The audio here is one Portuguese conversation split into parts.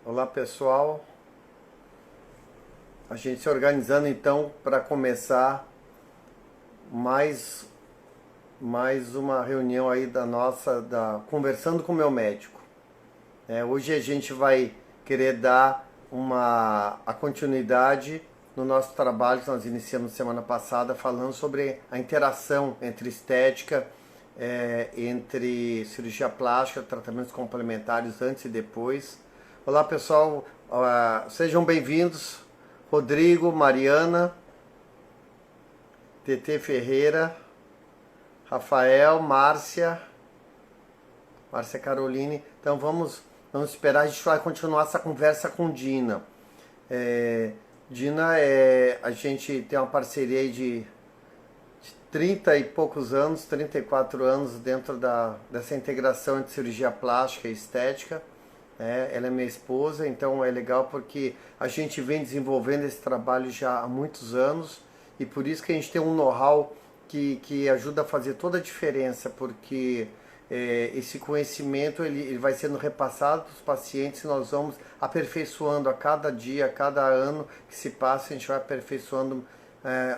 Olá pessoal, a gente se organizando então para começar mais, mais uma reunião aí da nossa, Conversando com o Meu Médico. Hoje a gente vai querer dar a continuidade no nosso trabalho que nós iniciamos semana passada, falando sobre a interação entre estética, entre cirurgia plástica, tratamentos complementares antes e depois. Olá pessoal, sejam bem-vindos, Rodrigo, Mariana, TT Ferreira, Rafael, Márcia Caroline. Então vamos esperar, a gente vai continuar essa conversa com Dina. Dina, a gente tem uma parceria aí de 30 e poucos anos, 34 anos dentro dessa integração entre cirurgia plástica e estética. Ela é minha esposa, então é legal porque a gente vem desenvolvendo esse trabalho já há muitos anos e por isso que a gente tem um know-how que ajuda a fazer toda a diferença, porque esse conhecimento ele vai sendo repassado para os pacientes e nós vamos aperfeiçoando a cada dia, a cada ano que se passa, a gente vai aperfeiçoando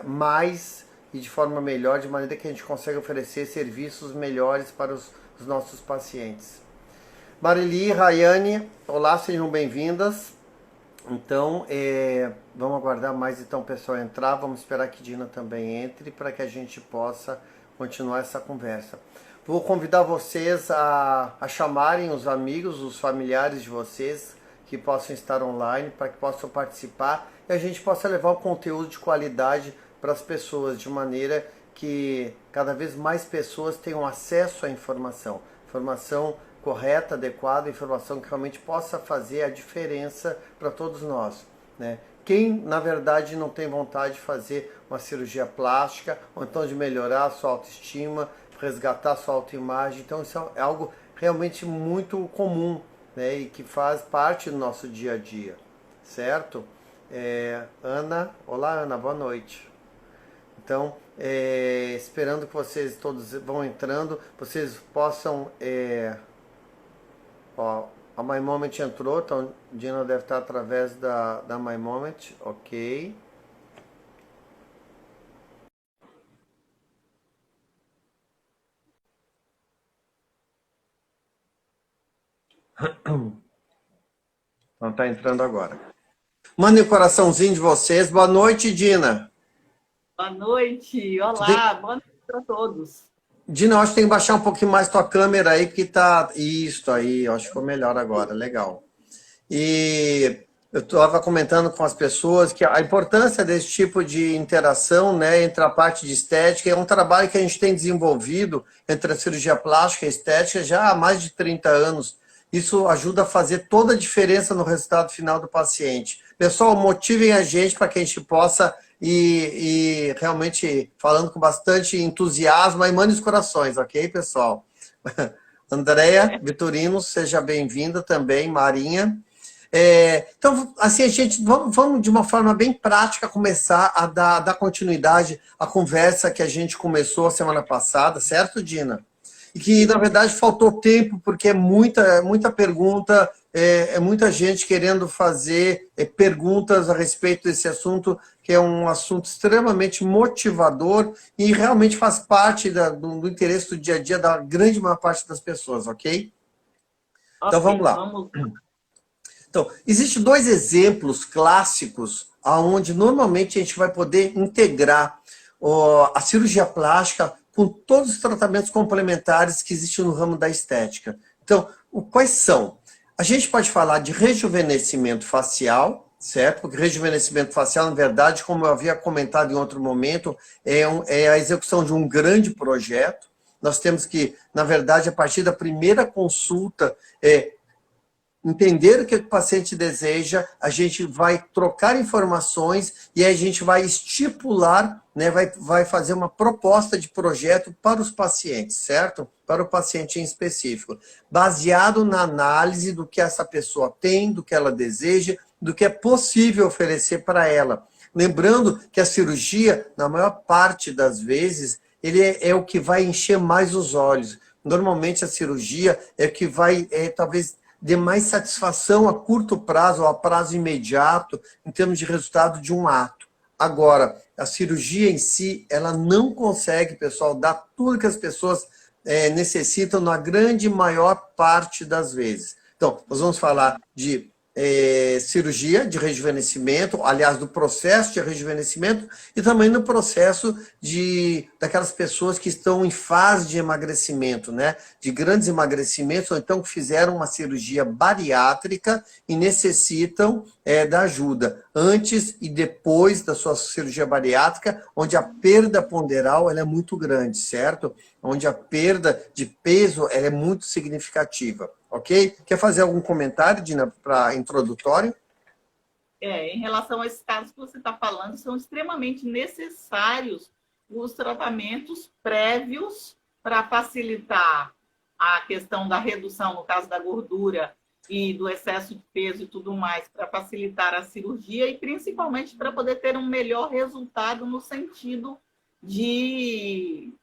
mais e de forma melhor, de maneira que a gente consegue oferecer serviços melhores para os nossos pacientes. Marili, Rayane, olá, sejam bem-vindas. Então, vamos aguardar mais então o pessoal entrar, vamos esperar que Dina também entre para que a gente possa continuar essa conversa. Vou convidar vocês a chamarem os amigos, os familiares de vocês que possam estar online, para que possam participar e a gente possa levar o conteúdo de qualidade para as pessoas, de maneira que cada vez mais pessoas tenham acesso à informação correta, adequada, informação que realmente possa fazer a diferença para todos nós, né? Quem, na verdade, não tem vontade de fazer uma cirurgia plástica, ou então de melhorar a sua autoestima, resgatar a sua autoimagem, então isso é algo realmente muito comum, né? E que faz parte do nosso dia a dia, certo? Ana, olá Ana, boa noite. Então, esperando que vocês todos vão entrando, vocês possam... a My Moment entrou, então Dina deve estar através da My Moment, ok. Então tá entrando agora. Mandem um coraçãozinho de vocês. Boa noite, Dina. Boa noite, olá, boa noite para todos. Dina, eu acho que tem que baixar um pouquinho mais tua câmera aí, porque tá... Isso aí, eu acho que ficou melhor agora, legal. E eu estava comentando com as pessoas que a importância desse tipo de interação, né, entre a parte de estética, é um trabalho que a gente tem desenvolvido entre a cirurgia plástica e a estética já há mais de 30 anos. Isso ajuda a fazer toda a diferença no resultado final do paciente. Pessoal, motivem a gente para que a gente possa ir realmente falando com bastante entusiasmo e mande os corações, ok, pessoal? Andréia Vitorino, seja bem-vinda também, Marinha. Então, assim, a gente vamos de uma forma bem prática começar a dar continuidade à conversa que a gente começou a semana passada, certo, Dina? E que, na verdade, faltou tempo, porque é muita pergunta, muita gente querendo fazer perguntas a respeito desse assunto, que é um assunto extremamente motivador e realmente faz parte do interesse do dia a dia da grande maior parte das pessoas, ok? Então, vamos lá. Então, existem dois exemplos clássicos onde normalmente a gente vai poder integrar a cirurgia plástica com todos os tratamentos complementares que existem no ramo da estética. Então, quais são? A gente pode falar de rejuvenescimento facial, certo? Porque rejuvenescimento facial, na verdade, como eu havia comentado em outro momento, é a execução de um grande projeto. Nós temos que, na verdade, a partir da primeira consulta, entender o que o paciente deseja, a gente vai trocar informações e a gente vai estipular, né, vai fazer uma proposta de projeto para os pacientes, certo? Para o paciente em específico, baseado na análise do que essa pessoa tem, do que ela deseja, do que é possível oferecer para ela. Lembrando que a cirurgia, na maior parte das vezes, ele é o que vai encher mais os olhos. Normalmente a cirurgia é o que vai, talvez, dê mais satisfação a curto prazo ou a prazo imediato em termos de resultado de um ato. Agora, a cirurgia em si, ela não consegue, pessoal, dar tudo que as pessoas necessitam na grande maior parte das vezes. Então, nós vamos falar de cirurgia de rejuvenescimento, aliás, do processo de rejuvenescimento e também no processo daquelas pessoas que estão em fase de emagrecimento, né? De grandes emagrecimentos, ou então que fizeram uma cirurgia bariátrica e necessitam da ajuda antes e depois da sua cirurgia bariátrica, onde a perda ponderal ela é muito grande, certo? Onde a perda de peso ela é muito significativa. Ok? Quer fazer algum comentário, Dina, para introdutório? Em relação a esses casos que você está falando, são extremamente necessários os tratamentos prévios para facilitar a questão da redução, no caso da gordura e do excesso de peso e tudo mais, para facilitar a cirurgia e principalmente para poder ter um melhor resultado no sentido de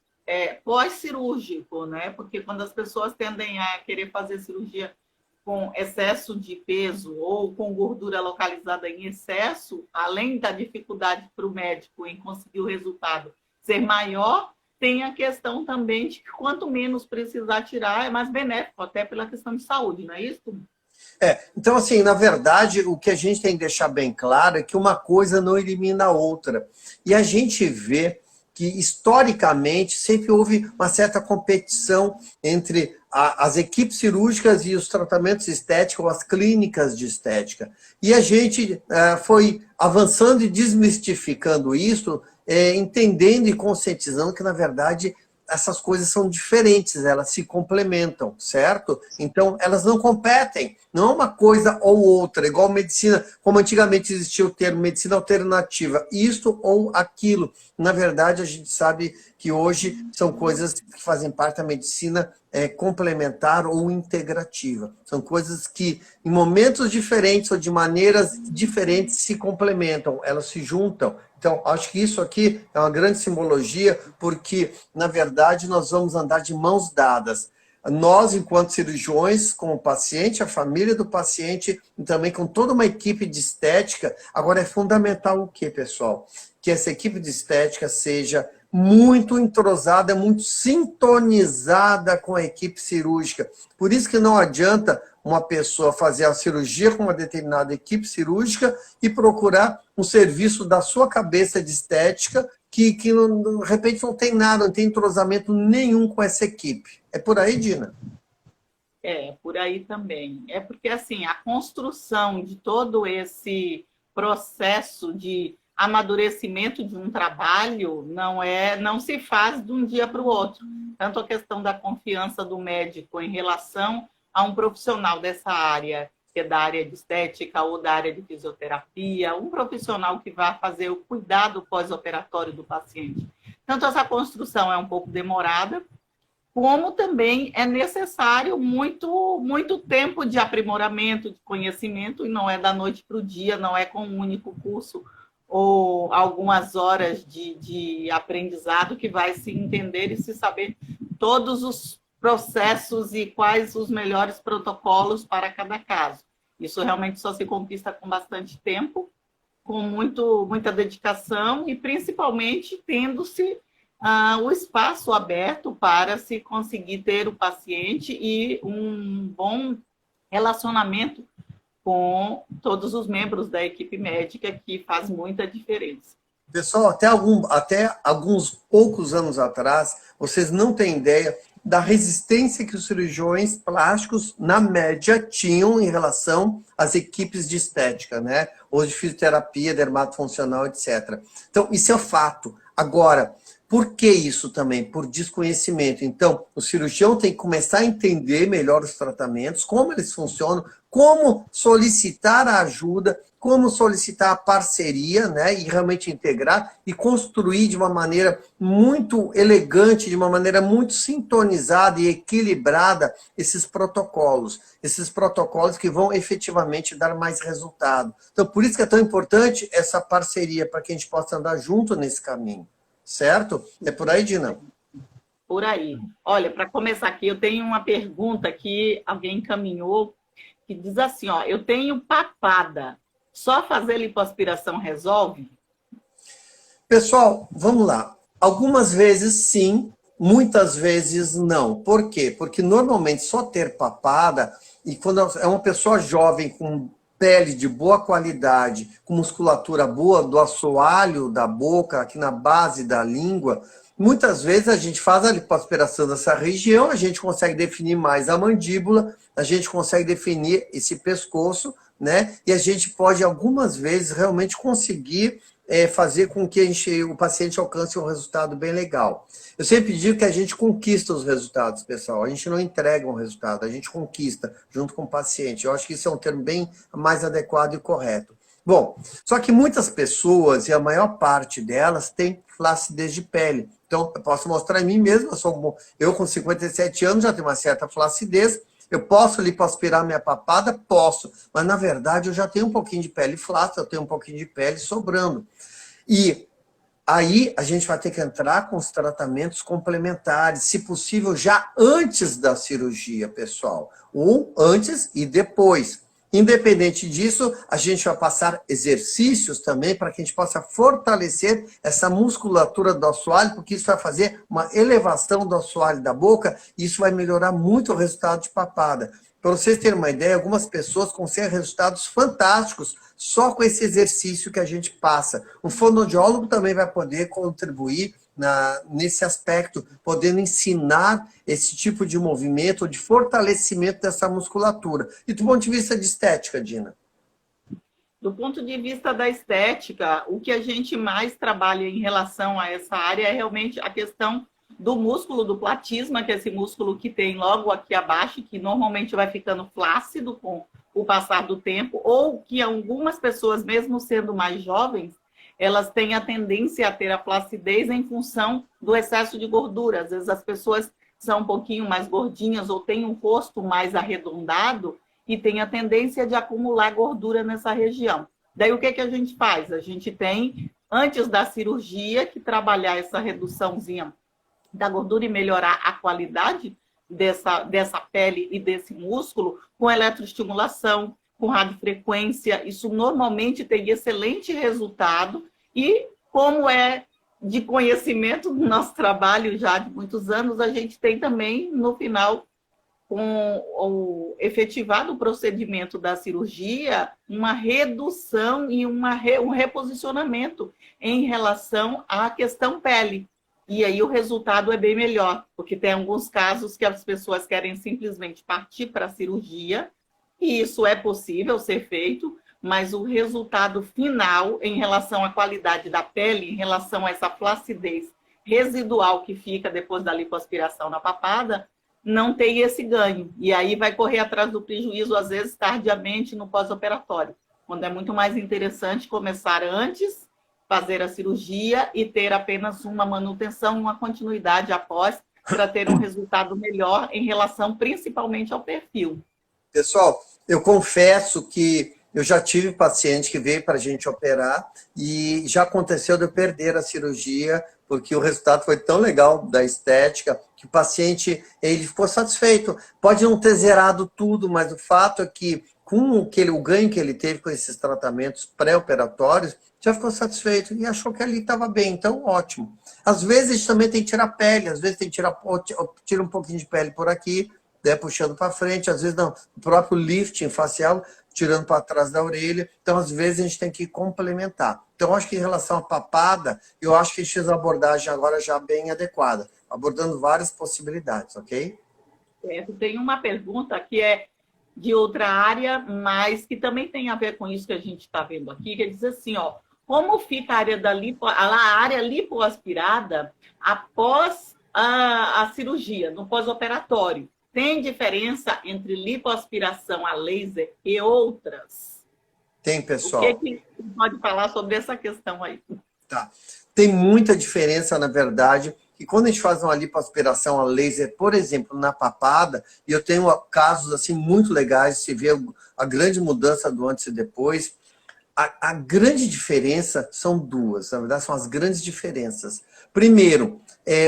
pós-cirúrgico, né? Porque quando as pessoas tendem a querer fazer cirurgia com excesso de peso ou com gordura localizada em excesso, além da dificuldade para o médico em conseguir o resultado ser maior, tem a questão também de que quanto menos precisar tirar, é mais benéfico, até pela questão de saúde, não é isso? Então, assim, na verdade, o que a gente tem que deixar bem claro é que uma coisa não elimina a outra. E a gente vê que, historicamente, sempre houve uma certa competição entre as equipes cirúrgicas e os tratamentos estéticos, ou as clínicas de estética. E a gente foi avançando e desmistificando isso, entendendo e conscientizando que, na verdade, essas coisas são diferentes, elas se complementam, certo? Então, elas não competem, não é uma coisa ou outra, igual medicina, como antigamente existia o termo medicina alternativa, isto ou aquilo. Na verdade, a gente sabe que hoje são coisas que fazem parte da medicina complementar ou integrativa. São coisas que, em momentos diferentes ou de maneiras diferentes, se complementam, elas se juntam. Então, acho que isso aqui é uma grande simbologia, porque, na verdade, nós vamos andar de mãos dadas. Nós, enquanto cirurgiões, com o paciente, a família do paciente, e também com toda uma equipe de estética. Agora, é fundamental o quê, pessoal? Que essa equipe de estética seja muito entrosada, muito sintonizada com a equipe cirúrgica. Por isso que não adianta uma pessoa fazer a cirurgia com uma determinada equipe cirúrgica e procurar um serviço da sua cabeça de estética que de repente não tem nada, não tem entrosamento nenhum com essa equipe. É por aí, Dina? Por aí também. É porque, assim, a construção de todo esse processo de amadurecimento de um trabalho não se faz de um dia para o outro. Tanto a questão da confiança do médico em relação a um profissional dessa área, que é da área de estética ou da área de fisioterapia, um profissional que vai fazer o cuidado pós-operatório do paciente. Tanto essa construção é um pouco demorada, como também é necessário muito tempo de aprimoramento, de conhecimento, e não é da noite para o dia, não é com um único curso ou algumas horas de aprendizado que vai se entender e se saber todos os processos e quais os melhores protocolos para cada caso. Isso realmente só se conquista com bastante tempo, com muita dedicação e principalmente tendo-se o espaço aberto para se conseguir ter o paciente e um bom relacionamento com todos os membros da equipe médica, que faz muita diferença. Pessoal, até alguns poucos anos atrás, vocês não têm ideia da resistência que os cirurgiões plásticos, na média, tinham em relação às equipes de estética, né? Ou de fisioterapia, dermatofuncional, etc. Então, isso é fato. Agora, por que isso também? Por desconhecimento. Então, o cirurgião tem que começar a entender melhor os tratamentos, como eles funcionam, como solicitar a ajuda, como solicitar a parceria, né, e realmente integrar e construir de uma maneira muito elegante, de uma maneira muito sintonizada e equilibrada esses protocolos que vão efetivamente dar mais resultado. Então, por isso que é tão importante essa parceria, para que a gente possa andar junto nesse caminho. Certo? É por aí, Dina? Por aí. Olha, para começar aqui, eu tenho uma pergunta que alguém encaminhou, que diz assim, ó, eu tenho papada, só fazer lipoaspiração resolve? Pessoal, vamos lá. Algumas vezes sim, muitas vezes não. Por quê? Porque normalmente só ter papada, e quando é uma pessoa jovem com pele de boa qualidade, com musculatura boa do assoalho da boca, aqui na base da língua, muitas vezes a gente faz a lipoaspiração dessa região, a gente consegue definir mais a mandíbula, a gente consegue definir esse pescoço, né? E a gente pode algumas vezes realmente conseguir fazer com que o paciente alcance um resultado bem legal. Eu sempre digo que a gente conquista os resultados, pessoal. A gente não entrega um resultado, a gente conquista junto com o paciente. Eu acho que isso é um termo bem mais adequado e correto. Bom, só que muitas pessoas, e a maior parte delas, tem flacidez de pele. Então, eu posso mostrar em mim mesmo, eu com 57 anos já tenho uma certa flacidez. Eu posso lipoaspirar minha papada? Posso. Mas, na verdade, eu já tenho um pouquinho de pele flácida, eu tenho um pouquinho de pele sobrando. E aí a gente vai ter que entrar com os tratamentos complementares, se possível, já antes da cirurgia, pessoal. Ou antes e depois. Independente disso, a gente vai passar exercícios também para que a gente possa fortalecer essa musculatura do assoalho, porque isso vai fazer uma elevação do assoalho da boca e isso vai melhorar muito o resultado de papada. Para vocês terem uma ideia, algumas pessoas conseguem resultados fantásticos só com esse exercício que a gente passa. O fonoaudiólogo também vai poder contribuir nesse aspecto, podendo ensinar esse tipo de movimento, de fortalecimento dessa musculatura. E do ponto de vista de estética, Dina? Do ponto de vista da estética, o que a gente mais trabalha em relação a essa área é realmente a questão do músculo do platisma, que é esse músculo que tem logo aqui abaixo, que normalmente vai ficando flácido com o passar do tempo, ou que algumas pessoas, mesmo sendo mais jovens, elas têm a tendência a ter a flacidez em função do excesso de gordura. Às vezes as pessoas são um pouquinho mais gordinhas ou têm um rosto mais arredondado e têm a tendência de acumular gordura nessa região. Daí o que a gente faz? A gente tem, antes da cirurgia, que trabalhar essa reduçãozinha da gordura e melhorar a qualidade dessa pele e desse músculo com eletroestimulação, com radiofrequência. Isso normalmente tem excelente resultado e, como é de conhecimento do nosso trabalho já de muitos anos, a gente tem também, no final, com o efetivado procedimento da cirurgia, uma redução e um reposicionamento em relação à questão pele. E aí o resultado é bem melhor, porque tem alguns casos que as pessoas querem simplesmente partir para a cirurgia, e isso é possível ser feito, mas o resultado final em relação à qualidade da pele, em relação a essa flacidez residual que fica depois da lipoaspiração na papada, não tem esse ganho. E aí vai correr atrás do prejuízo, às vezes, tardiamente no pós-operatório, quando é muito mais interessante começar antes, fazer a cirurgia e ter apenas uma manutenção, uma continuidade após, para ter um resultado melhor em relação principalmente ao perfil. Pessoal, eu confesso que eu já tive paciente que veio para a gente operar e já aconteceu de eu perder a cirurgia, porque o resultado foi tão legal da estética que o paciente ele ficou satisfeito. Pode não ter zerado tudo, mas o fato é que com o ganho que ele teve com esses tratamentos pré-operatórios, já ficou satisfeito e achou que ali estava bem, então ótimo. Às vezes a gente também tem que tirar pele, às vezes tem que tira um pouquinho de pele por aqui, né, puxando para frente, às vezes não, o próprio lifting facial, tirando para trás da orelha, então às vezes a gente tem que complementar. Então acho que em relação à papada, eu acho que a gente fez uma abordagem agora já bem adequada, abordando várias possibilidades, ok? Tem uma pergunta que é de outra área, mas que também tem a ver com isso que a gente está vendo aqui, que diz assim, ó, como fica a área a área lipoaspirada após a cirurgia, no pós-operatório? Tem diferença entre lipoaspiração a laser e outras? Tem, pessoal. O que você pode falar sobre essa questão aí? Tá. Tem muita diferença, na verdade, que quando a gente faz uma lipoaspiração a laser, por exemplo, na papada, e eu tenho casos assim muito legais, se vê a grande mudança do antes e depois, a grande diferença são duas, na verdade são as grandes diferenças. Primeiro,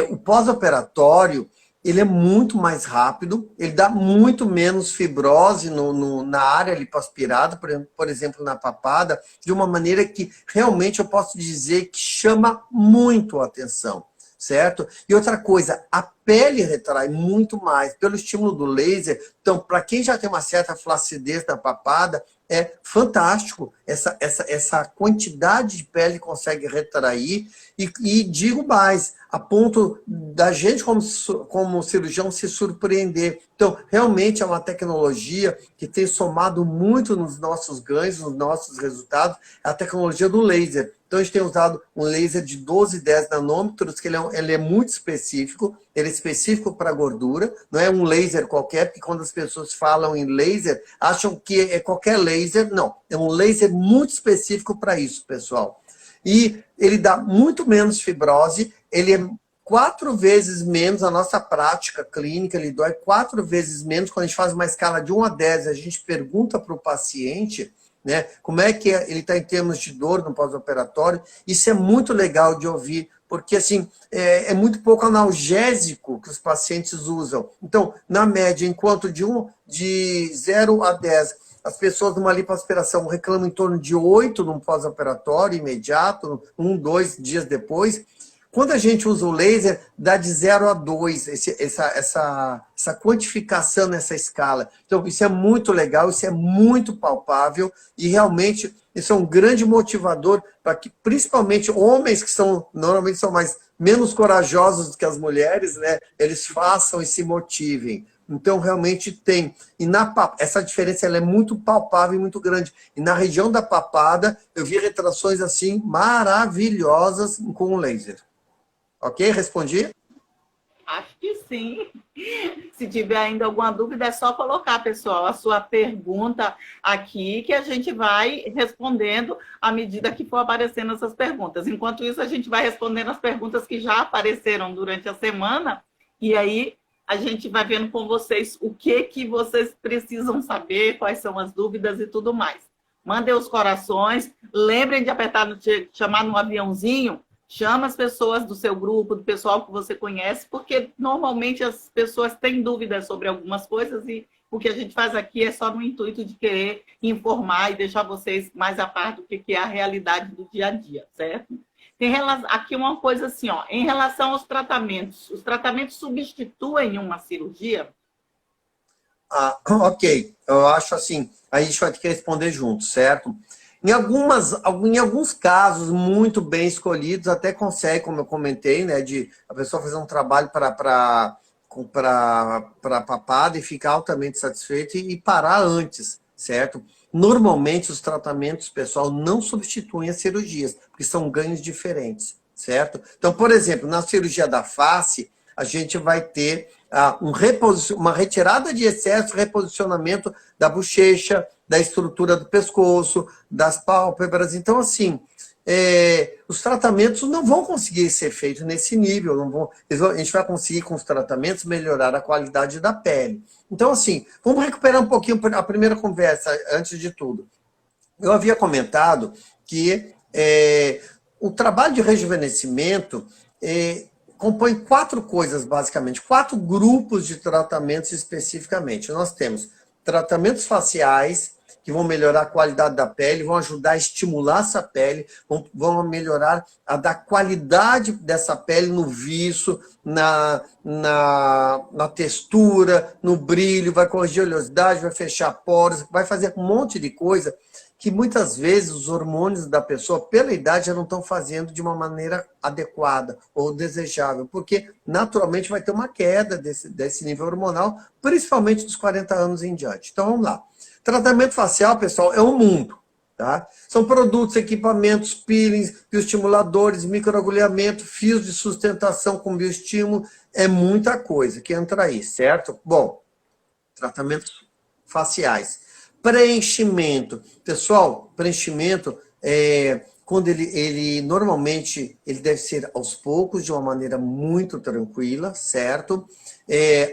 o pós-operatório, ele é muito mais rápido, ele dá muito menos fibrose na área lipoaspirada, por exemplo, na papada, de uma maneira que realmente eu posso dizer que chama muito a atenção, certo? E outra coisa, a pele retrai muito mais pelo estímulo do laser. Então, para quem já tem uma certa flacidez na papada, é fantástico essa quantidade de pele que consegue retrair. E digo mais, a ponto da gente, como cirurgião, se surpreender. Então, realmente é uma tecnologia que tem somado muito nos nossos ganhos, nos nossos resultados, a tecnologia do laser. Então, a gente tem usado um laser de 12 e 10 nanômetros, que ele é muito específico, ele é específico para gordura, não é um laser qualquer, porque quando as pessoas falam em laser, acham que é qualquer laser. Não, é um laser muito específico para isso, pessoal. E ele dá muito menos fibrose, ele é 4 vezes menos, a nossa prática clínica, ele dói 4 vezes menos. Quando a gente faz uma escala de 1 a 10, a gente pergunta para o paciente, né, como é que ele está em termos de dor no pós-operatório. Isso é muito legal de ouvir, porque assim, é muito pouco analgésico que os pacientes usam. Então, na média, enquanto de 0 a 10, as pessoas numa lipoaspiração reclamam em torno de 8 num pós-operatório imediato, 1, 2 dias depois. Quando a gente usa o laser, dá de 0 a 2, essa quantificação nessa escala. Então, isso é muito legal, isso é muito palpável e realmente isso é um grande motivador para que, principalmente, homens que normalmente são menos corajosos do que as mulheres, né, eles façam e se motivem. Então, realmente tem. E essa diferença ela é muito palpável e muito grande. E na região da papada, eu vi retrações assim maravilhosas com o laser. Ok? Respondi? Acho que sim. Se tiver ainda alguma dúvida, é só colocar, pessoal, a sua pergunta aqui, que a gente vai respondendo à medida que for aparecendo essas perguntas. Enquanto isso, a gente vai respondendo as perguntas que já apareceram durante a semana, e aí a gente vai vendo com vocês o que vocês precisam saber, quais são as dúvidas e tudo mais. Mandem os corações, lembrem de chamar no aviãozinho. Chama as pessoas do seu grupo, do pessoal que você conhece, porque normalmente as pessoas têm dúvidas sobre algumas coisas e o que a gente faz aqui é só no intuito de querer informar e deixar vocês mais a par do que é a realidade do dia a dia, certo? Tem aqui uma coisa assim, ó, em relação aos tratamentos. Os tratamentos substituem uma cirurgia? Ok, eu acho assim, a gente vai ter que responder junto, certo? Em alguns casos muito bem escolhidos, até consegue, como eu comentei, né, de a pessoa fazer um trabalho para papada e ficar altamente satisfeito e parar antes, certo? Normalmente os tratamentos, pessoal, não substituem as cirurgias, porque são ganhos diferentes, certo? Então, por exemplo, na cirurgia da face, a gente vai ter uma retirada de excesso, reposicionamento da bochecha, da estrutura do pescoço, das pálpebras. Então, assim, os tratamentos não vão conseguir ser feitos nesse nível. A gente vai conseguir, com os tratamentos, melhorar a qualidade da pele. Então, assim, vamos recuperar um pouquinho a primeira conversa, antes de tudo. Eu havia comentado que o trabalho de rejuvenescimento compõe 4 coisas, basicamente, 4 grupos de tratamentos especificamente. Nós temos tratamentos faciais, que vão melhorar a qualidade da pele, vão ajudar a estimular essa pele, vão melhorar a dar qualidade dessa pele no viço, na textura, no brilho, vai corrigir a oleosidade, vai fechar poros, vai fazer um monte de coisa que muitas vezes os hormônios da pessoa, pela idade, já não estão fazendo de uma maneira adequada ou desejável, porque naturalmente vai ter uma queda desse nível hormonal, principalmente dos 40 anos em diante. Então vamos lá. Tratamento facial, pessoal, é um mundo. Tá? São produtos, equipamentos, peelings, bioestimuladores, microagulhamento, fios de sustentação com bioestímulo, é muita coisa que entra aí, certo? Bom, tratamentos faciais. Preenchimento. Pessoal, preenchimento, quando ele normalmente ele deve ser aos poucos, de uma maneira muito tranquila, certo?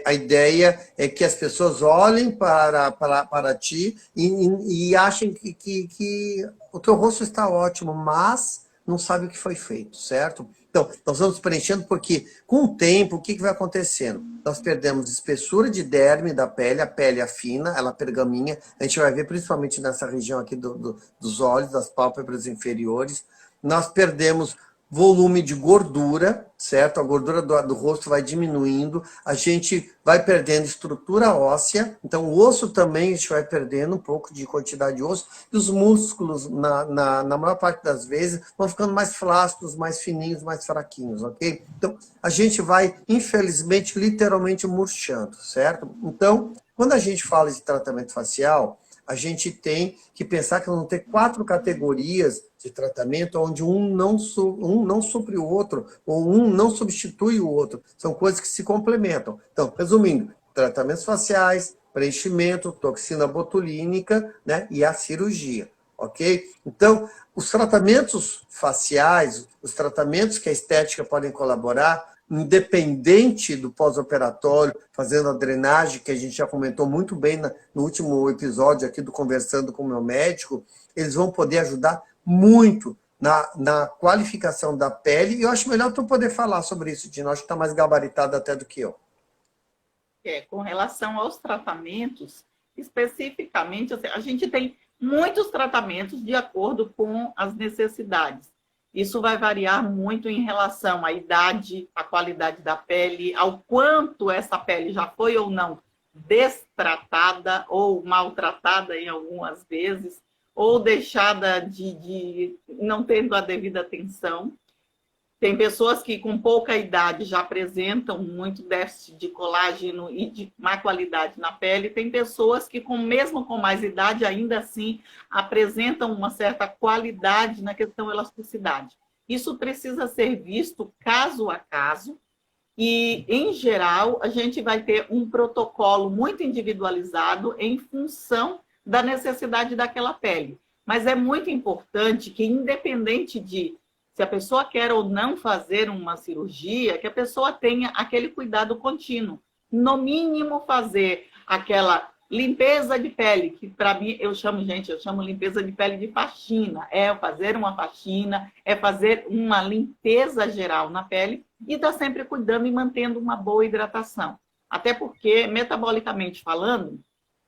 A ideia é que as pessoas olhem para ti e achem que o teu rosto está ótimo, mas não sabe o que foi feito, certo? Então, nós vamos preenchendo porque, com o tempo, o que vai acontecendo? Nós perdemos espessura de derme da pele, a pele afina, ela pergaminha, a gente vai ver principalmente nessa região aqui dos olhos, das pálpebras inferiores. Nós perdemos volume de gordura, certo? A gordura do rosto vai diminuindo, a gente vai perdendo estrutura óssea, então o osso também a gente vai perdendo um pouco de quantidade de osso, e os músculos, na maior parte das vezes, vão ficando mais flácidos, mais fininhos, mais fraquinhos, ok? Então, a gente vai, infelizmente, literalmente murchando, certo? Então, quando a gente fala de tratamento facial, a gente tem que pensar que vão ter 4 categorias de tratamento, onde um não supre o outro, ou um não substitui o outro. São coisas que se complementam. Então, resumindo, tratamentos faciais, preenchimento, toxina botulínica, né, e a cirurgia, ok? Então, os tratamentos faciais, os tratamentos que a estética podem colaborar, independente do pós-operatório, fazendo a drenagem, que a gente já comentou muito bem no último episódio aqui do Conversando com o Meu Médico, eles vão poder ajudar muito na qualificação da pele, e eu acho melhor tu poder falar sobre isso, Dino, acho que está mais gabaritado até do que eu. Com relação aos tratamentos, especificamente, a gente tem muitos tratamentos de acordo com as necessidades. Isso vai variar muito em relação à idade, à qualidade da pele, ao quanto essa pele já foi ou não destratada ou maltratada em algumas vezes, ou deixada de não tendo a devida atenção. Tem pessoas que com pouca idade já apresentam muito déficit de colágeno e de má qualidade na pele. Tem pessoas que, mesmo com mais idade, ainda assim apresentam uma certa qualidade na questão elasticidade. Isso precisa ser visto caso a caso e, em geral, a gente vai ter um protocolo muito individualizado em função da necessidade daquela pele. Mas é muito importante que, independente de se a pessoa quer ou não fazer uma cirurgia, que a pessoa tenha aquele cuidado contínuo. No mínimo, fazer aquela limpeza de pele, que para mim, eu chamo limpeza de pele de faxina. É fazer uma faxina, é fazer uma limpeza geral na pele e estar sempre cuidando e mantendo uma boa hidratação. Até porque, metabolicamente falando,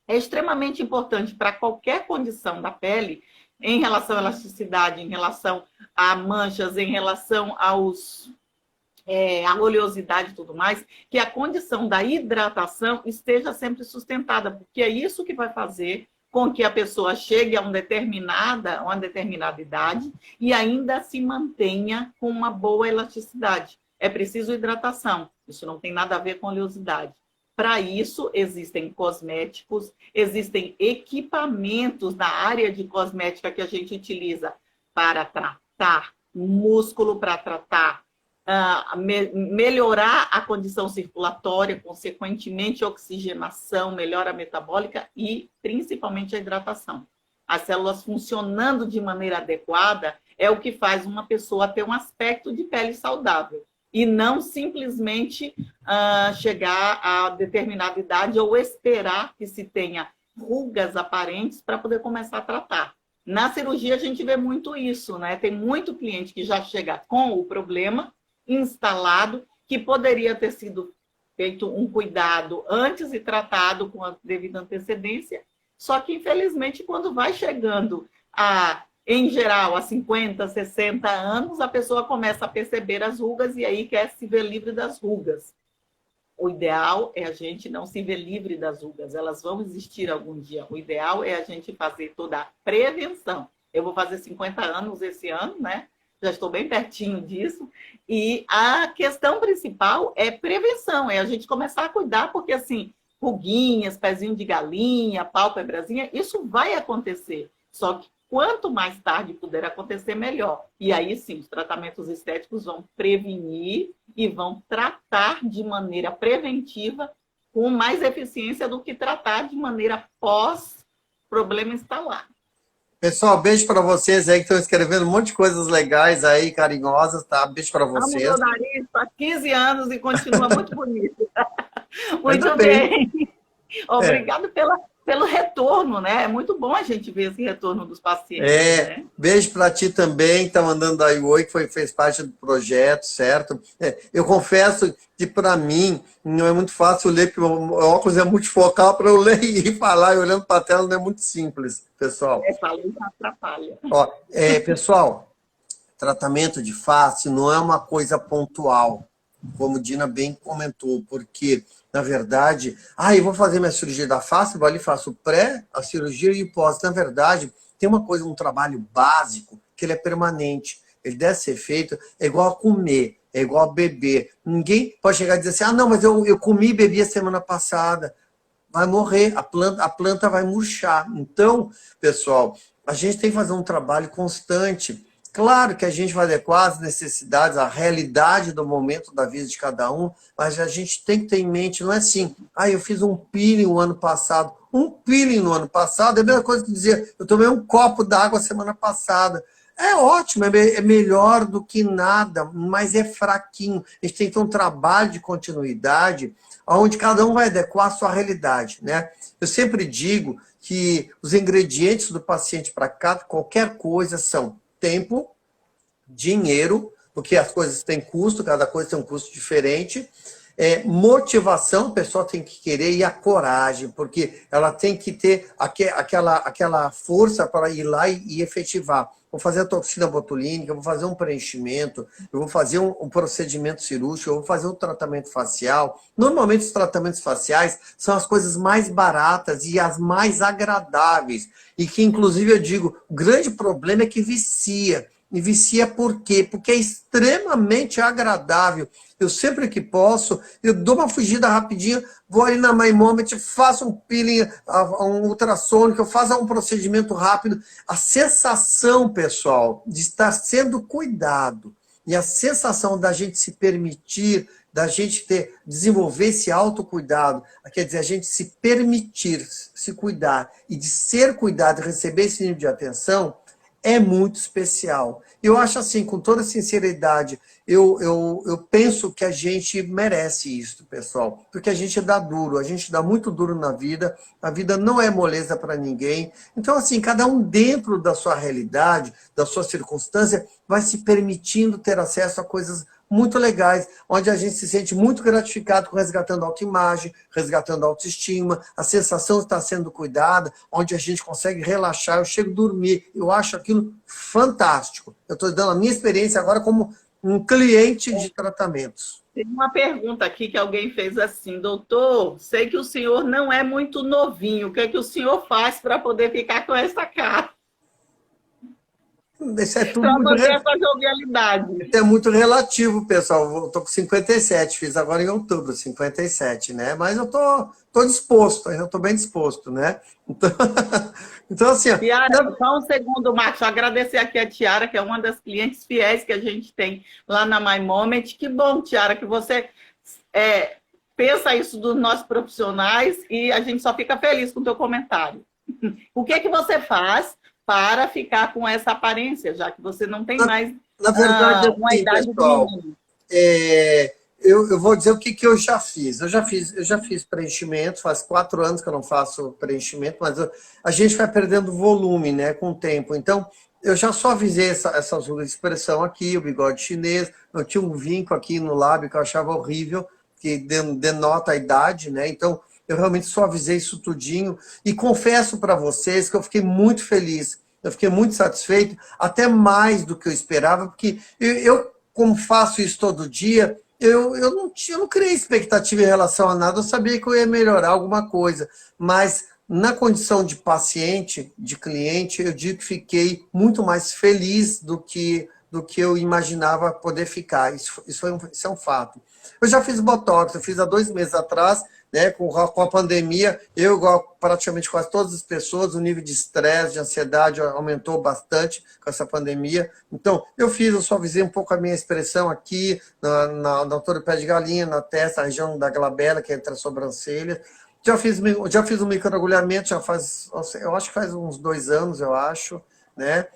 é extremamente importante para qualquer condição da pele, em relação à elasticidade, em relação a manchas, em relação à oleosidade e tudo mais, que a condição da hidratação esteja sempre sustentada, porque é isso que vai fazer com que a pessoa chegue a uma determinada idade e ainda se mantenha com uma boa elasticidade. É preciso hidratação, isso não tem nada a ver com oleosidade. Para isso, existem cosméticos, existem equipamentos na área de cosmética que a gente utiliza para tratar músculo, para tratar, melhorar a condição circulatória, consequentemente oxigenação, melhora metabólica e principalmente a hidratação. As células funcionando de maneira adequada é o que faz uma pessoa ter um aspecto de pele saudável. E não simplesmente chegar a determinada idade ou esperar que se tenha rugas aparentes para poder começar a tratar. Na cirurgia a gente vê muito isso, né? Tem muito cliente que já chega com o problema instalado, que poderia ter sido feito um cuidado antes e tratado com a devida antecedência, só que infelizmente quando vai chegando em geral, há 50, 60 anos, a pessoa começa a perceber as rugas e aí quer se ver livre das rugas. O ideal é a gente não se ver livre das rugas, elas vão existir algum dia. O ideal é a gente fazer toda a prevenção. Eu vou fazer 50 anos esse ano, né? Já estou bem pertinho disso. E a questão principal é prevenção, é a gente começar a cuidar, porque assim, ruguinhas, pezinho de galinha, pálpebrazinha, isso vai acontecer. Só que quanto mais tarde puder acontecer, melhor. E aí sim, os tratamentos estéticos vão prevenir e vão tratar de maneira preventiva com mais eficiência do que tratar de maneira pós-problema instalado. Pessoal, beijo para vocês aí que estão escrevendo um monte de coisas legais aí, carinhosas, tá? Beijo para vocês. Meu nariz há 15 anos e continua muito bonito. Muito bem. Obrigado pelo retorno, né? É muito bom a gente ver esse retorno dos pacientes, né? Beijo para ti também, tá mandando aí oi, que fez parte do projeto, certo? Eu confesso que para mim não é muito fácil ler, porque o óculos é multifocal para eu ler e falar, e olhando para a tela não é muito simples, pessoal. Fala e atrapalha. Ó, pessoal, tratamento de face não é uma coisa pontual, como Dina bem comentou, porque, na verdade, eu vou fazer minha cirurgia da face, vou ali, faço pré, a cirurgia e o pós. Na verdade, tem uma coisa, um trabalho básico, que ele é permanente. Ele deve ser feito, é igual a comer, é igual a beber. Ninguém pode chegar e dizer assim, não, mas eu comi e bebi a semana passada. Vai morrer, a planta vai murchar. Então, pessoal, a gente tem que fazer um trabalho constante. Claro que a gente vai adequar as necessidades, a realidade do momento da vida de cada um, mas a gente tem que ter em mente, não é assim, eu fiz um peeling o ano passado. Um peeling no ano passado é a mesma coisa que dizer, eu tomei um copo d'água semana passada. É ótimo, é melhor do que nada, mas é fraquinho. A gente tem que ter um trabalho de continuidade, onde cada um vai adequar a sua realidade, né? Eu sempre digo que os ingredientes do paciente para qualquer coisa são tempo, dinheiro, porque as coisas têm custo, cada coisa tem um custo diferente. Motivação, a pessoa tem que querer, e a coragem, porque ela tem que ter aquela força para ir lá e efetivar. Vou fazer a toxina botulínica, vou fazer um preenchimento, eu vou fazer um procedimento cirúrgico, eu vou fazer um tratamento facial. Normalmente os tratamentos faciais são as coisas mais baratas e as mais agradáveis. E que, inclusive, eu digo, o grande problema é que vicia. E vicia por quê? Porque é extremamente agradável. Eu sempre que posso, eu dou uma fugida rapidinho, vou ali na MyMoment, faço um peeling, um ultrassônico, eu faço um procedimento rápido. A sensação, pessoal, de estar sendo cuidado e a sensação da gente se permitir, da gente desenvolver esse autocuidado, quer dizer, a gente se permitir se cuidar e de ser cuidado e receber esse nível de atenção, é muito especial. Eu acho assim, com toda sinceridade, eu penso que a gente merece isso, pessoal, porque a gente dá duro, a gente dá muito duro na vida, a vida não é moleza para ninguém. Então, assim, cada um dentro da sua realidade, da sua circunstância, vai se permitindo ter acesso a coisas muito legais, onde a gente se sente muito gratificado com resgatando a autoimagem, resgatando a autoestima, a sensação de estar sendo cuidada, onde a gente consegue relaxar, eu chego a dormir, eu acho aquilo fantástico. Eu estou dando a minha experiência agora como um cliente de tratamentos. Tem uma pergunta aqui que alguém fez assim, doutor, sei que o senhor não é muito novinho, o que é que o senhor faz para poder ficar com essa cara? Isso é tudo Para muito manter essa jovialidade. Isso é muito relativo, pessoal. Eu tô com 57, fiz agora em outubro, 57, né? Mas eu tô disposto, ainda estou bem disposto, né? Então assim... Tiara, só um segundo, Marcos, agradecer aqui a Tiara, que é uma das clientes fiéis que a gente tem lá na MyMoment. Que bom, Tiara, que você pensa isso dos nossos profissionais e a gente só fica feliz com o teu comentário. O que é que você faz para ficar com essa aparência, já que você não tem mais na verdade, uma idade pessoal, de menino? Eu vou dizer o que eu já fiz. Eu já fiz preenchimento, faz 4 anos que eu não faço preenchimento, mas a gente vai perdendo volume, né, com o tempo. Então, eu já suavizei essa expressão aqui, o bigode chinês, eu tinha um vinco aqui no lábio que eu achava horrível, que denota a idade, né? Então, eu realmente suavizei isso tudinho. E confesso para vocês que eu fiquei muito feliz. Eu fiquei muito satisfeito, até mais do que eu esperava, porque eu como faço isso todo dia, eu não criei expectativa em relação a nada. Eu sabia que eu ia melhorar alguma coisa. Mas, na condição de paciente, de cliente, eu digo que fiquei muito mais feliz do que eu imaginava poder ficar. Isso é um fato. Eu já fiz Botox, eu fiz há 2 meses atrás, né, com a pandemia, eu, igual praticamente quase todas as pessoas, o nível de estresse, de ansiedade aumentou bastante com essa pandemia. Então, eu suavizei um pouco a minha expressão aqui, na altura do pé de galinha, na testa, a região da glabela, que é entre as sobrancelhas. Já fiz um microagulhamento, eu acho que faz uns 2 anos, eu acho, né?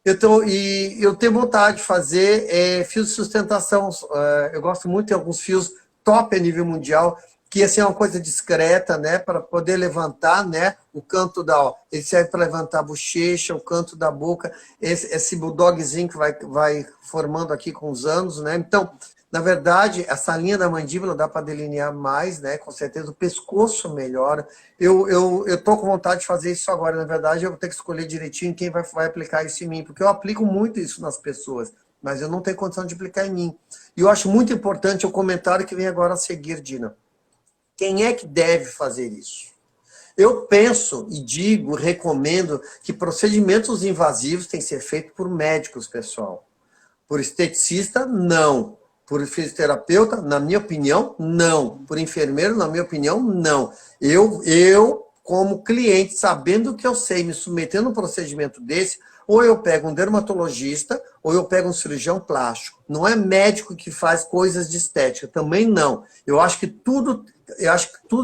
Eu tenho vontade de fazer fios de sustentação. Eu gosto muito de alguns fios top a nível mundial. que assim, é uma coisa discreta, né, para poder levantar, né, o canto da... Ó, ele serve para levantar a bochecha, o canto da boca, esse bulldogzinho que vai formando aqui com os anos, né? Então, na verdade, essa linha da mandíbula dá para delinear mais, né? Com certeza, o pescoço melhora. Eu tô com vontade de fazer isso agora. Na verdade, eu vou ter que escolher direitinho quem vai aplicar isso em mim, porque eu aplico muito isso nas pessoas, mas eu não tenho condição de aplicar em mim. E eu acho muito importante o comentário que vem agora a seguir, Dina. Quem é que deve fazer isso? Eu penso e digo, recomendo que procedimentos invasivos têm que ser feitos por médicos, pessoal. Por esteticista, não. Por fisioterapeuta, na minha opinião, não. Por enfermeiro, na minha opinião, não. Eu como cliente, sabendo que eu sei, me submetendo a um procedimento desse, ou eu pego um dermatologista, ou eu pego um cirurgião plástico. Não é médico que faz coisas de estética, também não. Eu acho que tudo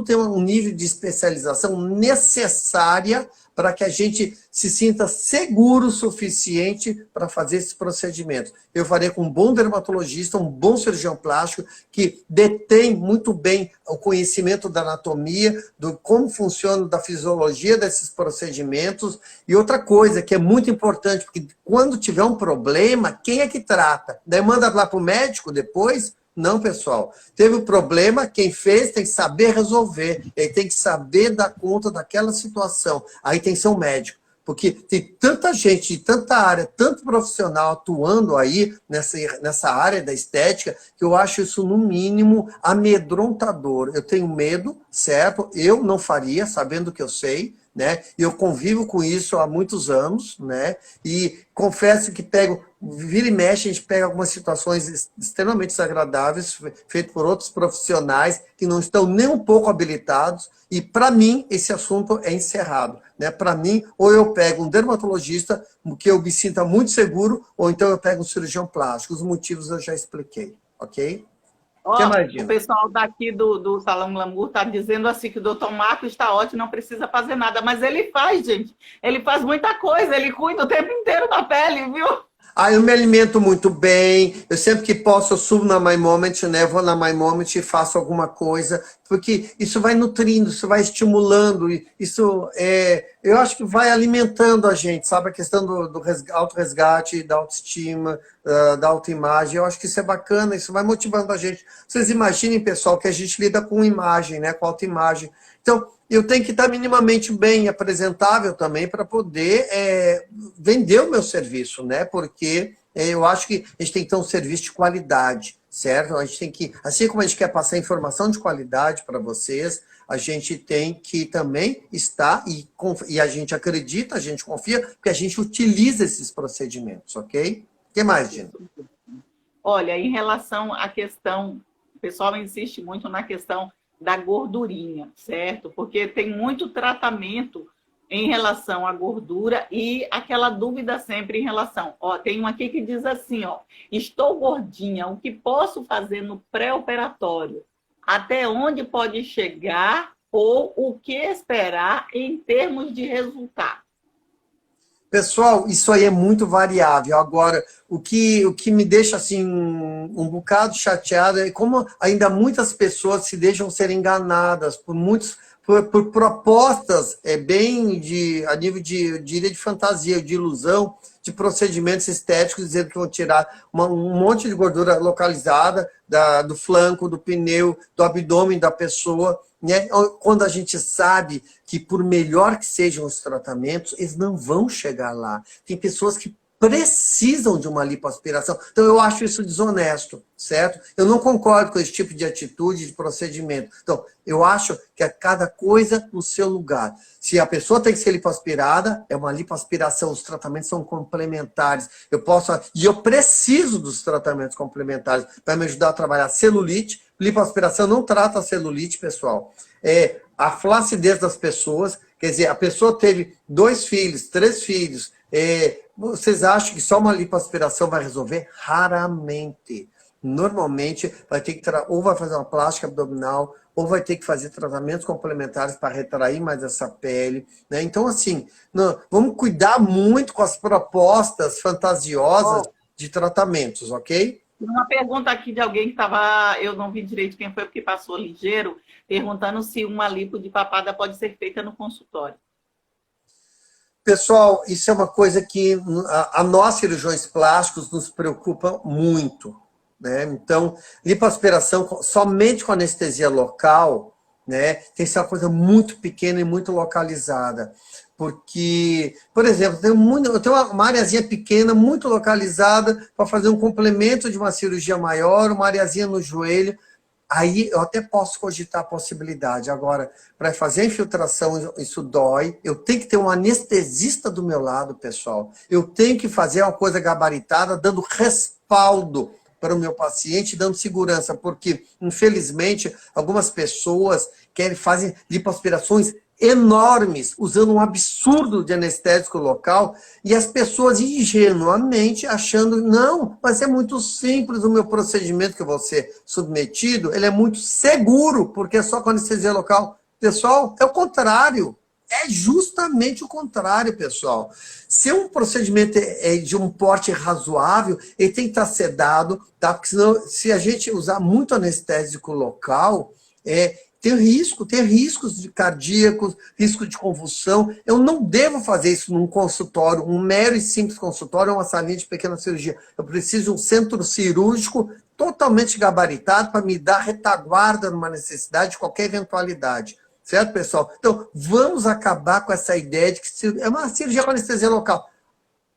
tem um nível de especialização necessária para que a gente se sinta seguro o suficiente para fazer esses procedimentos. Eu farei com um bom dermatologista, um bom cirurgião plástico, que detém muito bem o conhecimento da anatomia, do como funciona, da fisiologia desses procedimentos. E outra coisa que é muito importante, porque quando tiver um problema, quem é que trata? Daí manda lá para o médico depois? Não, pessoal. Teve um problema, quem fez tem que saber resolver. Ele tem que saber dar conta daquela situação. Aí tem que ser um médico. Porque tem tanta gente, tanta área, tanto profissional atuando aí nessa área da estética, que eu acho isso, no mínimo, amedrontador. Eu tenho medo, certo? Eu não faria, sabendo que eu sei, né? E eu convivo com isso há muitos anos, né? E confesso que vira e mexe, a gente pega algumas situações extremamente desagradáveis, feitas por outros profissionais que não estão nem um pouco habilitados, e para mim esse assunto é encerrado, né? Para mim, ou eu pego um dermatologista, que eu me sinta muito seguro, ou então eu pego um cirurgião plástico. Os motivos eu já expliquei, ok? Ó, o pessoal daqui do Salão Glamour está dizendo assim que o doutor Marco está ótimo, não precisa fazer nada. Mas ele faz, gente. Ele faz muita coisa, ele cuida o tempo inteiro da pele, viu? Eu me alimento muito bem, eu sempre que posso eu subo na My Moment, né? Vou na My Moment e faço alguma coisa, porque isso vai nutrindo, isso vai estimulando, isso eu acho que vai alimentando a gente, sabe? A questão do auto-resgate, da autoestima, da autoimagem, eu acho que isso é bacana, isso vai motivando a gente. Vocês imaginem, pessoal, que a gente lida com imagem, né? Com autoimagem. Então, eu tenho que estar minimamente bem apresentável também para poder vender o meu serviço, né? Porque eu acho que a gente tem que ter um serviço de qualidade, certo? A gente tem que, assim como a gente quer passar informação de qualidade para vocês, a gente tem que também estar, e a gente acredita, a gente confia, porque a gente utiliza esses procedimentos, ok? O que mais, Gina? Olha, em relação à questão, o pessoal insiste muito na questão da gordurinha, certo? Porque tem muito tratamento em relação à gordura e aquela dúvida sempre em relação... Ó, tem um aqui que diz assim, ó, estou gordinha, o que posso fazer no pré-operatório? Até onde pode chegar ou o que esperar em termos de resultado? Pessoal, isso aí é muito variável. Agora, o que me deixa assim um bocado chateado é como ainda muitas pessoas se deixam ser enganadas por propostas a nível de fantasia, de ilusão, de procedimentos estéticos, dizendo que vão tirar um monte de gordura localizada do flanco, do pneu, do abdômen da pessoa, né? Quando a gente sabe que, por melhor que sejam os tratamentos, eles não vão chegar lá. Tem pessoas que precisam de uma lipoaspiração. Então, eu acho isso desonesto, certo? Eu não concordo com esse tipo de atitude, de procedimento. Então, eu acho que é cada coisa no seu lugar. Se a pessoa tem que ser lipoaspirada, é uma lipoaspiração, os tratamentos são complementares. Eu preciso dos tratamentos complementares para me ajudar a trabalhar celulite. Lipoaspiração não trata a celulite, pessoal. É a flacidez das pessoas, quer dizer, a pessoa teve 2 filhos, 3 filhos, vocês acham que só uma lipoaspiração vai resolver? Raramente. Normalmente, vai ter que ou vai fazer uma plástica abdominal, ou vai ter que fazer tratamentos complementares para retrair mais essa pele, né? Então, assim, vamos cuidar muito com as propostas fantasiosas de tratamentos, ok? Uma pergunta aqui de alguém que estava, eu não vi direito quem foi, porque passou ligeiro, perguntando se uma lipo de papada pode ser feita no consultório. Pessoal, isso é uma coisa que a nós, cirurgiões plásticos, nos preocupa muito, né? Então, lipoaspiração somente com anestesia local, né, tem que ser uma coisa muito pequena e muito localizada. Porque, por exemplo, eu tenho uma areazinha pequena, muito localizada, para fazer um complemento de uma cirurgia maior, uma areazinha no joelho. Aí eu até posso cogitar a possibilidade. Agora, para fazer a infiltração, isso dói. Eu tenho que ter um anestesista do meu lado, pessoal. Eu tenho que fazer uma coisa gabaritada, dando respaldo para o meu paciente, dando segurança. Porque, infelizmente, algumas pessoas fazem lipoaspirações enormes, usando um absurdo de anestésico local, e as pessoas ingenuamente achando, não, mas é muito simples o meu procedimento que eu vou ser submetido, ele é muito seguro, porque é só com anestesia local. Pessoal, é o contrário. É justamente o contrário, pessoal. Se um procedimento é de um porte razoável, ele tem que estar sedado, tá? Porque senão, se a gente usar muito anestésico local, tem riscos de cardíacos, risco de convulsão. Eu não devo fazer isso num consultório, um mero e simples consultório, uma salinha de pequena cirurgia. Eu preciso de um centro cirúrgico totalmente gabaritado para me dar retaguarda numa necessidade de qualquer eventualidade. Certo, pessoal? Então, vamos acabar com essa ideia de que é uma cirurgia com anestesia local.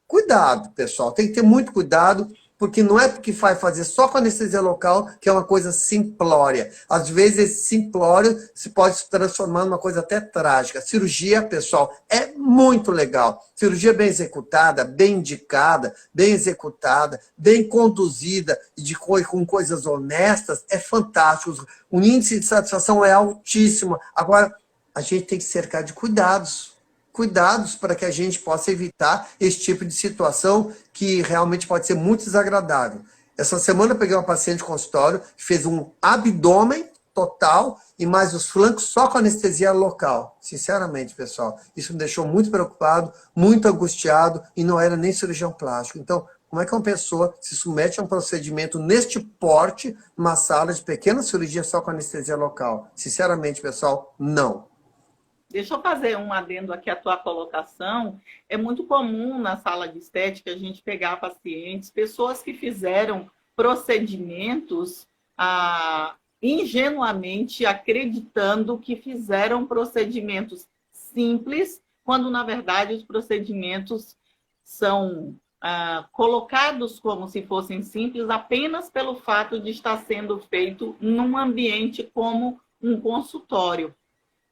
Cuidado, pessoal. Tem que ter muito cuidado, porque não é porque vai fazer só com anestesia local que é uma coisa simplória. Às vezes, esse simplório se pode se transformar numa coisa até trágica. Cirurgia, pessoal, é muito legal. Cirurgia bem executada, bem indicada, bem executada, bem conduzida e com coisas honestas, é fantástico. O índice de satisfação é altíssimo. Agora, a gente tem que cercar de cuidados. Cuidados para que a gente possa evitar esse tipo de situação que realmente pode ser muito desagradável. Essa semana eu peguei uma paciente de consultório que fez um abdômen total e mais os flancos só com anestesia local. Sinceramente, pessoal, isso me deixou muito preocupado, muito angustiado e não era nem cirurgião plástico. Então, como é que uma pessoa se submete a um procedimento neste porte, numa sala de pequena cirurgia só com anestesia local? Sinceramente, pessoal, não. Deixa eu fazer um adendo aqui à tua colocação. É muito comum na sala de estética a gente pegar pacientes, pessoas que fizeram procedimentos ingenuamente acreditando que fizeram procedimentos simples, quando na verdade os procedimentos são colocados como se fossem simples apenas pelo fato de estar sendo feito num ambiente como um consultório.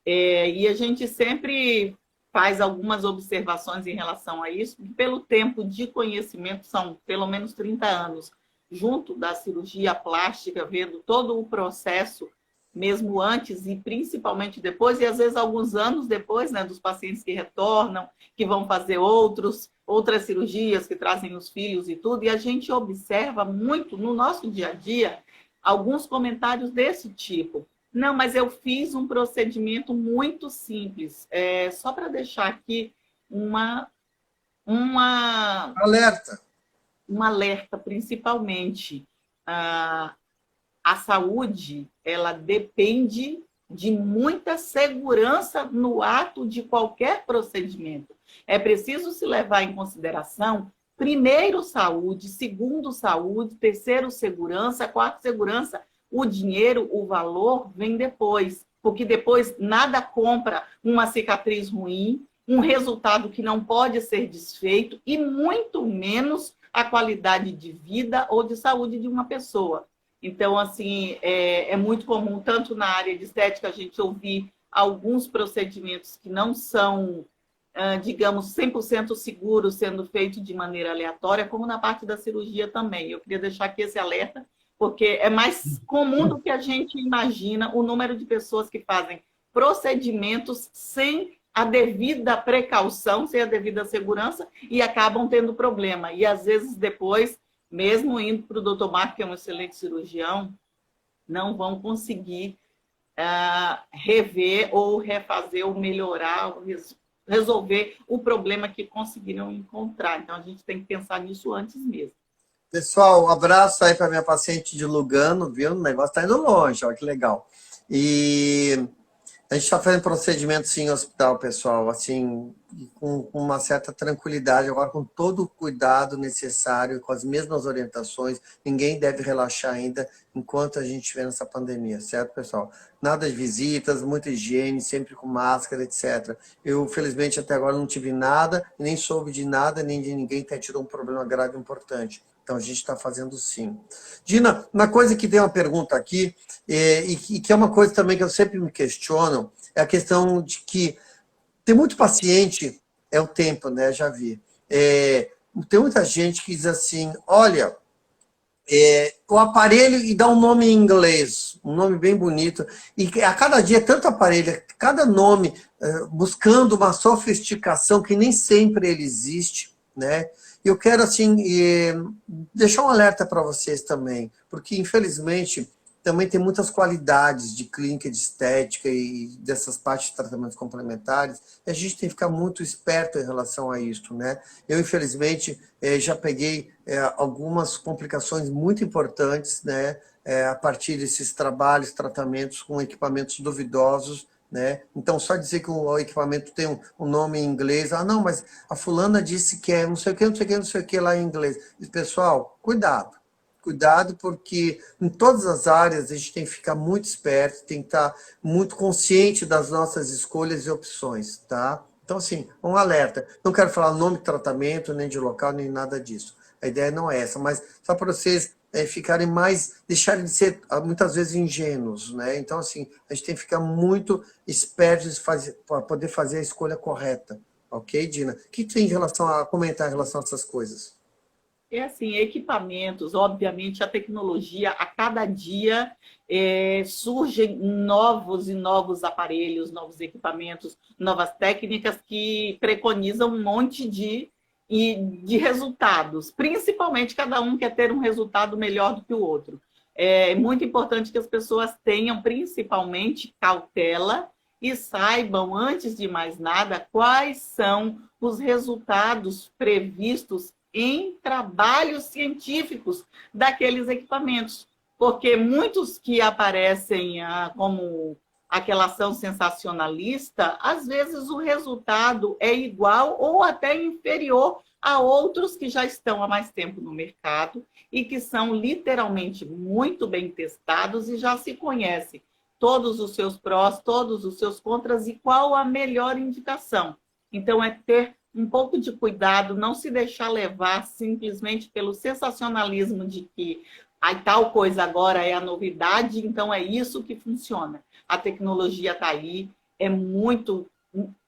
E a gente sempre faz algumas observações em relação a isso, pelo tempo de conhecimento, são pelo menos 30 anos, junto da cirurgia plástica, vendo todo o processo, mesmo antes e principalmente depois, e às vezes alguns anos depois, né, dos pacientes que retornam, que vão fazer outras cirurgias, que trazem os filhos e tudo, e a gente observa muito no nosso dia a dia alguns comentários desse tipo. Não, mas eu fiz um procedimento muito simples. Só para deixar aqui Alerta. um alerta, principalmente. A saúde, ela depende de muita segurança no ato de qualquer procedimento. É preciso se levar em consideração, primeiro, saúde, segundo, saúde, terceiro, segurança, quarto, segurança. O dinheiro, o valor, vem depois, porque depois nada compra uma cicatriz ruim, um resultado que não pode ser desfeito e muito menos a qualidade de vida ou de saúde de uma pessoa. Então, assim, é muito comum, tanto na área de estética, a gente ouvir alguns procedimentos que não são, digamos, 100% seguros sendo feitos de maneira aleatória, como na parte da cirurgia também. Eu queria deixar aqui esse alerta, porque é mais comum do que a gente imagina o número de pessoas que fazem procedimentos sem a devida precaução, sem a devida segurança, e acabam tendo problema. E, às vezes, depois, mesmo indo para o doutor Marco, que é um excelente cirurgião, não vão conseguir rever ou refazer ou melhorar, ou resolver o problema que conseguiram encontrar. Então, a gente tem que pensar nisso antes mesmo. Pessoal, um abraço aí para minha paciente de Lugano, viu? O negócio tá indo longe, olha que legal. E a gente está fazendo procedimento sim no hospital, pessoal, assim, com uma certa tranquilidade, agora com todo o cuidado necessário, com as mesmas orientações. Ninguém deve relaxar ainda enquanto a gente estiver nessa pandemia, certo, pessoal? Nada de visitas, muita higiene, sempre com máscara, etc. Eu, felizmente, até agora não tive nada, nem soube de nada, nem de ninguém que tirou um problema grave importante. Então, a gente está fazendo sim. Dina, uma coisa que tem uma pergunta aqui, e que é uma coisa também que eu sempre me questiono, é a questão de que tem muito paciente, é o tempo, né? Já vi. Tem muita gente que diz assim, olha, o aparelho e dá um nome em inglês, um nome bem bonito, e a cada dia tanto aparelho, cada nome buscando uma sofisticação que nem sempre ele existe, né? E eu quero assim deixar um alerta para vocês também, porque infelizmente também tem muitas qualidades de clínica, de estética e dessas partes de tratamentos complementares, e a gente tem que ficar muito esperto em relação a isso, né? Eu, infelizmente, já peguei algumas complicações muito importantes, né? A partir desses trabalhos, tratamentos com equipamentos duvidosos, né? Então, só dizer que o equipamento tem um nome em inglês, não, mas a fulana disse que é não sei o que, não sei o que, não sei o que lá em inglês. E, pessoal, cuidado. Cuidado, porque em todas as áreas a gente tem que ficar muito esperto, tem que estar muito consciente das nossas escolhas e opções, tá? Então, assim, um alerta. Não quero falar nome de tratamento, nem de local, nem nada disso. A ideia não é essa, mas só para vocês ficarem mais, deixarem de ser, muitas vezes, ingênuos, né? Então, assim, a gente tem que ficar muito espertos para poder fazer a escolha correta. Ok, Dina? O que tem em relação a comentar em relação a essas coisas? É assim, equipamentos, obviamente, a tecnologia, a cada dia surgem novos e novos aparelhos, novos equipamentos, novas técnicas que preconizam um monte de resultados. Principalmente, cada um quer ter um resultado melhor do que o outro. É muito importante que as pessoas tenham, principalmente, cautela e saibam, antes de mais nada, quais são os resultados previstos em trabalhos científicos daqueles equipamentos. Porque muitos que aparecem como aquela ação sensacionalista, às vezes o resultado é igual ou até inferior a outros que já estão há mais tempo no mercado e que são literalmente muito bem testados e já se conhece todos os seus prós, todos os seus contras e qual a melhor indicação. Então, é ter um pouco de cuidado, não se deixar levar simplesmente pelo sensacionalismo de que tal coisa agora é a novidade, então é isso que funciona. A tecnologia está aí,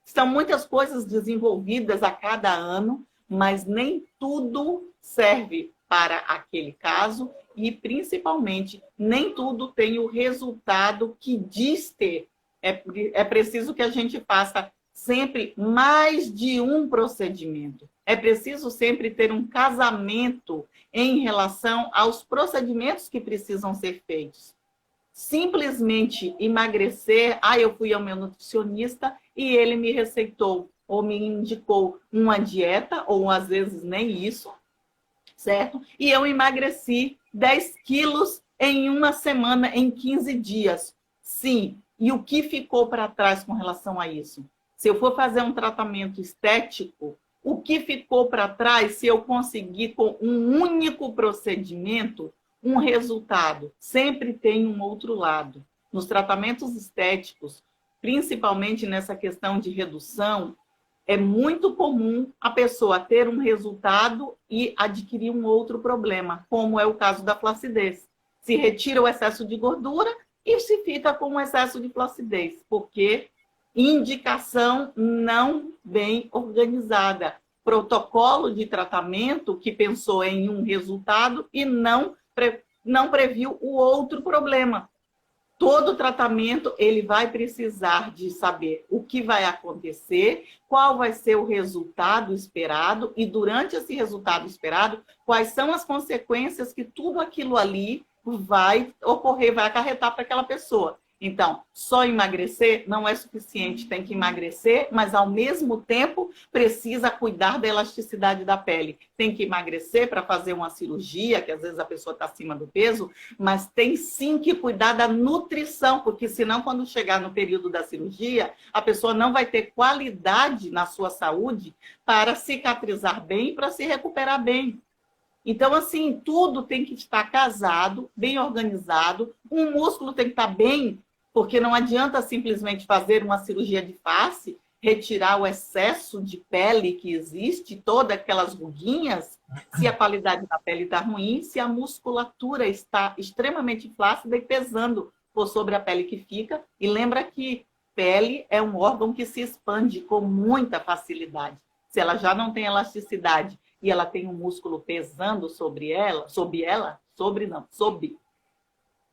são muitas coisas desenvolvidas a cada ano, mas nem tudo serve para aquele caso e, principalmente, nem tudo tem o resultado que diz ter. É preciso que a gente faça sempre mais de um procedimento. É preciso sempre ter um casamento em relação aos procedimentos que precisam ser feitos. Simplesmente emagrecer, eu fui ao meu nutricionista e ele me receitou ou me indicou uma dieta, ou às vezes nem isso, certo? E eu emagreci 10 quilos em uma semana, em 15 dias. Sim, e o que ficou para trás com relação a isso? Se eu for fazer um tratamento estético, o que ficou para trás se eu conseguir, com um único procedimento, um resultado? Sempre tem um outro lado. Nos tratamentos estéticos, principalmente nessa questão de redução, é muito comum a pessoa ter um resultado e adquirir um outro problema, como é o caso da flacidez. Se retira o excesso de gordura e se fica com um excesso de flacidez, porque indicação não bem organizada, protocolo de tratamento que pensou em um resultado e não previu o outro problema. Todo tratamento ele vai precisar de saber o que vai acontecer, qual vai ser o resultado esperado e, durante esse resultado esperado, quais são as consequências que tudo aquilo ali vai ocorrer, vai acarretar para aquela pessoa. Então, só emagrecer não é suficiente, tem que emagrecer, mas ao mesmo tempo precisa cuidar da elasticidade da pele. Tem que emagrecer para fazer uma cirurgia, que às vezes a pessoa está acima do peso, mas tem sim que cuidar da nutrição, porque senão quando chegar no período da cirurgia, a pessoa não vai ter qualidade na sua saúde para cicatrizar bem e para se recuperar bem. Então, assim, tudo tem que estar casado, bem organizado, um músculo tem que estar bem, porque não adianta simplesmente fazer uma cirurgia de face, retirar o excesso de pele que existe, todas aquelas ruguinhas, se a qualidade da pele está ruim, se a musculatura está extremamente flácida e pesando por sobre a pele que fica. E lembra que pele é um órgão que se expande com muita facilidade. Se ela já não tem elasticidade e ela tem um músculo pesando sobre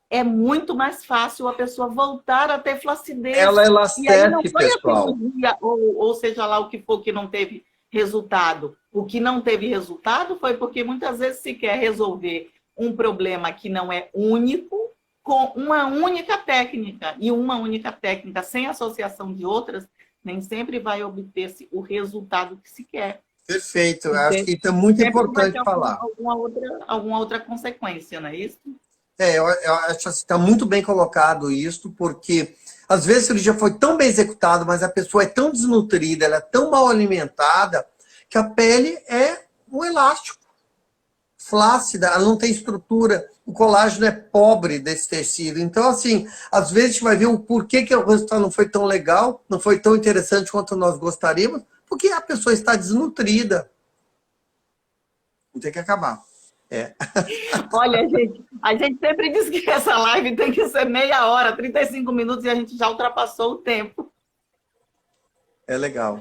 é muito mais fácil a pessoa voltar a ter flacidez. Ela E aí não elastece, foi a pessoal. cirurgia, ou seja lá o que for que não teve resultado. O que não teve resultado foi porque muitas vezes se quer resolver um problema que não é único com uma única técnica. E uma única técnica sem associação de outras nem sempre vai obter-se o resultado que se quer. Perfeito, eu acho que isso é muito Sempre vai importante ter falar. alguma outra consequência, não é isso? Eu acho que está muito bem colocado isso, porque às vezes a cirurgia foi tão bem executada, mas a pessoa é tão desnutrida, ela é tão mal alimentada, que a pele é um elástico, flácida, ela não tem estrutura, o colágeno é pobre desse tecido. Então, assim, às vezes a gente vai ver o porquê que o resultado não foi tão legal, não foi tão interessante quanto nós gostaríamos, porque a pessoa está desnutrida. Não tem que acabar. Olha, a gente sempre diz que essa live tem que ser meia hora, 35 minutos, e a gente já ultrapassou o tempo. É legal.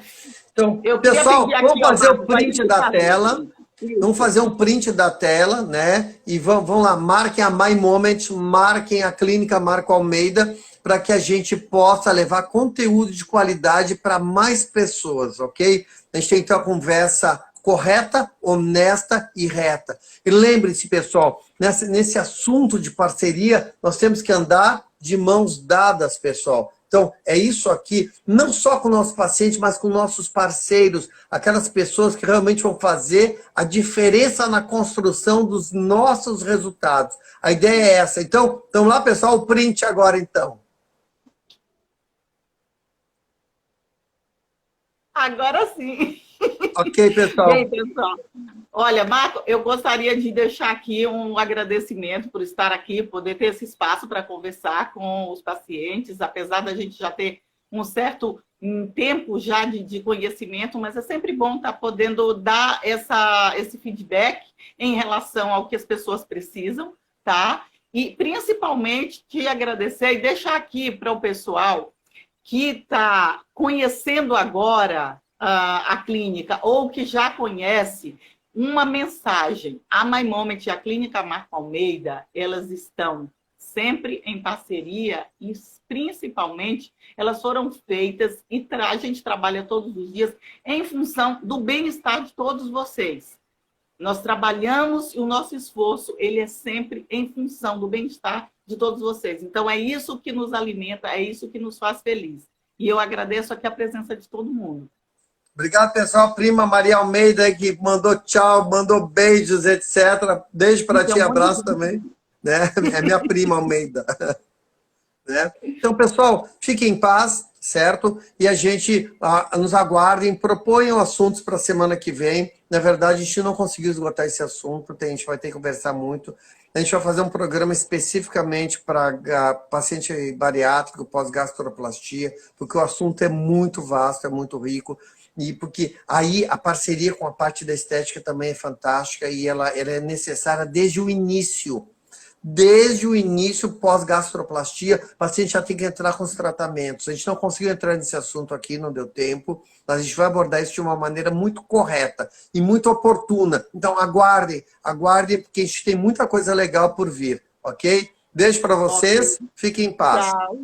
Então, Eu pessoal, vamos fazer o Marcos, print da tela. Vamos fazer um print da tela, né? E vamos lá, marquem a My Moment, marquem a Clínica Marco Almeida, para que a gente possa levar conteúdo de qualidade para mais pessoas, ok? A gente tem que ter uma conversa correta, honesta e reta. E lembre-se, pessoal, nesse assunto de parceria, nós temos que andar de mãos dadas, pessoal. Então, é isso aqui, não só com o nosso paciente, mas com nossos parceiros, aquelas pessoas que realmente vão fazer a diferença na construção dos nossos resultados. A ideia é essa. Então, vamos lá, pessoal, o print agora, então. Agora sim. Ok, pessoal. Bem, pessoal. Olha, Marco, eu gostaria de deixar aqui um agradecimento por estar aqui, poder ter esse espaço para conversar com os pacientes, apesar da gente já ter um certo tempo já de conhecimento, mas é sempre bom estar podendo dar esse feedback em relação ao que as pessoas precisam, tá? E principalmente te agradecer e deixar aqui para o pessoal que está conhecendo agora a clínica ou que já conhece, uma mensagem. A My Moment e a Clínica Marco Almeida, elas estão sempre em parceria e, principalmente, elas foram feitas e a gente trabalha todos os dias em função do bem-estar de todos vocês. Nós trabalhamos e o nosso esforço, ele é sempre em função do bem-estar de todos vocês. Então, é isso que nos alimenta, é isso que nos faz feliz. E eu agradeço aqui a presença de todo mundo. Obrigado, pessoal. Prima Maria Almeida, que mandou tchau, mandou beijos, etc. Beijo para ti, abraço também. Né? É minha prima Almeida. Né? Então, pessoal, fiquem em paz, certo? E a gente nos aguardem, proponham assuntos para a semana que vem. Na verdade, a gente não conseguiu esgotar esse assunto, a gente vai ter que conversar muito. A gente vai fazer um programa especificamente para paciente bariátrico, pós-gastroplastia, porque o assunto é muito vasto, é muito rico. E porque aí a parceria com a parte da estética também é fantástica e ela é necessária desde o início. Desde o início, pós-gastroplastia, o paciente já tem que entrar com os tratamentos. A gente não conseguiu entrar nesse assunto aqui, não deu tempo, mas a gente vai abordar isso de uma maneira muito correta e muito oportuna. Então, aguardem, porque a gente tem muita coisa legal por vir, ok? Beijo para vocês, fiquem em paz. Tchau.